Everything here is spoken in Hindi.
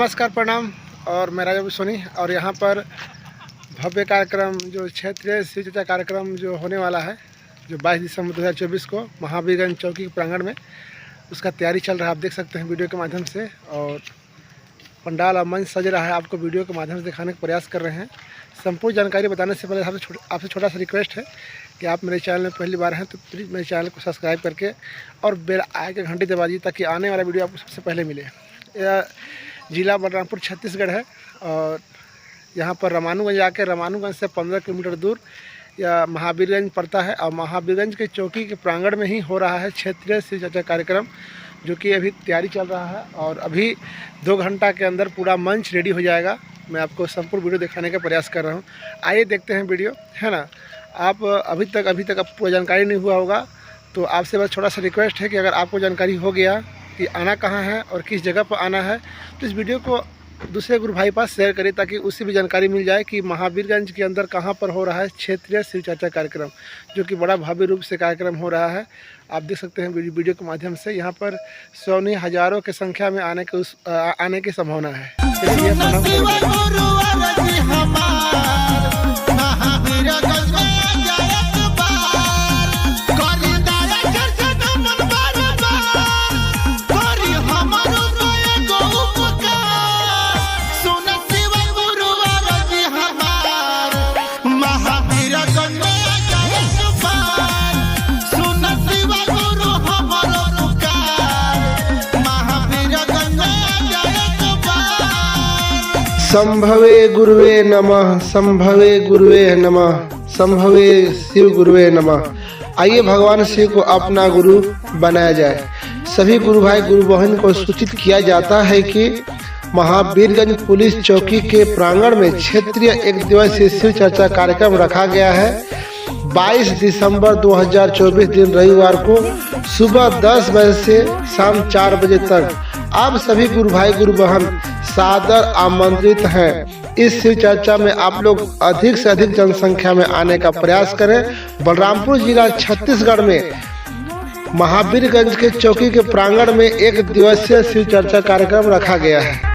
नमस्कार, प्रणाम। और मैं राजा सोनी और यहाँ पर भव्य कार्यक्रम जो क्षेत्रीय शिव चर्चा कार्यक्रम जो होने वाला है, जो 22 दिसंबर 2024 को महावीरगंज चौकी के प्रांगण में उसका तैयारी चल रहा है। आप देख सकते हैं वीडियो के माध्यम से, और पंडाल और मंच सज रहा है। आपको वीडियो के माध्यम से दिखाने का प्रयास कर रहे हैं। संपूर्ण जानकारी बताने से पहले आपसे छोटा सा रिक्वेस्ट है कि आप मेरे चैनल में पहली बार हैं तो प्लीज़ मेरे चैनल को सब्सक्राइब करके और बेल आइकन घंटी दबा दीजिए ताकि आने वाला वीडियो आपको सबसे पहले मिले। यह जिला बलरामपुर छत्तीसगढ़ है और यहाँ पर रामानुगंज आकर रामानुगंज से 15 किलोमीटर दूर यह महावीरगंज पड़ता है। और महावीरगंज के चौकी के प्रांगण में ही हो रहा है क्षेत्रीय शिव चर्चा कार्यक्रम, जो कि अभी तैयारी चल रहा है और अभी 2 घंटा के अंदर पूरा मंच रेडी हो जाएगा। मैं आपको संपूर्ण वीडियो दिखाने का प्रयास कर रहा हूँ। आइए देखते हैं वीडियो, है ना। आप अभी तक आपको जानकारी नहीं हुआ होगा तो आपसे बस छोटा सा रिक्वेस्ट है कि अगर आपको जानकारी हो गया कि आना कहाँ है और किस जगह पर आना है तो इस वीडियो को दूसरे गुरु भाई पास शेयर करें ताकि उससे भी जानकारी मिल जाए कि महावीरगंज के अंदर कहाँ पर हो रहा है क्षेत्रीय शिव चर्चा कार्यक्रम, जो कि बड़ा भव्य रूप से कार्यक्रम हो रहा है। आप देख सकते हैं वीडियो के माध्यम से। यहाँ पर 100 नहीं हज़ारों की संख्या में आने की संभावना है। संभवे गुरुवे नमः, संभवे गुरुवे नमः, संभवे शिव गुरुवे नमः। आइए भगवान शिव को अपना गुरु बनाया जाए। सभी गुरु भाई गुरु बहन को सूचित किया जाता है कि महावीरगंज पुलिस चौकी के प्रांगण में क्षेत्रीय 1 दिवसीय शिव चर्चा कार्यक्रम रखा गया है। 22 दिसंबर 2024 दिन रविवार को सुबह 10 बजे से शाम 4 बजे तक आप सभी गुरु भाई गुरु बहन सादर आमंत्रित हैं। इस शिव चर्चा में आप लोग अधिक से अधिक जनसंख्या में आने का प्रयास करें। बलरामपुर जिला छत्तीसगढ़ में महावीरगंज के चौकी के प्रांगण में 1 दिवसीय शिव चर्चा कार्यक्रम रखा गया है।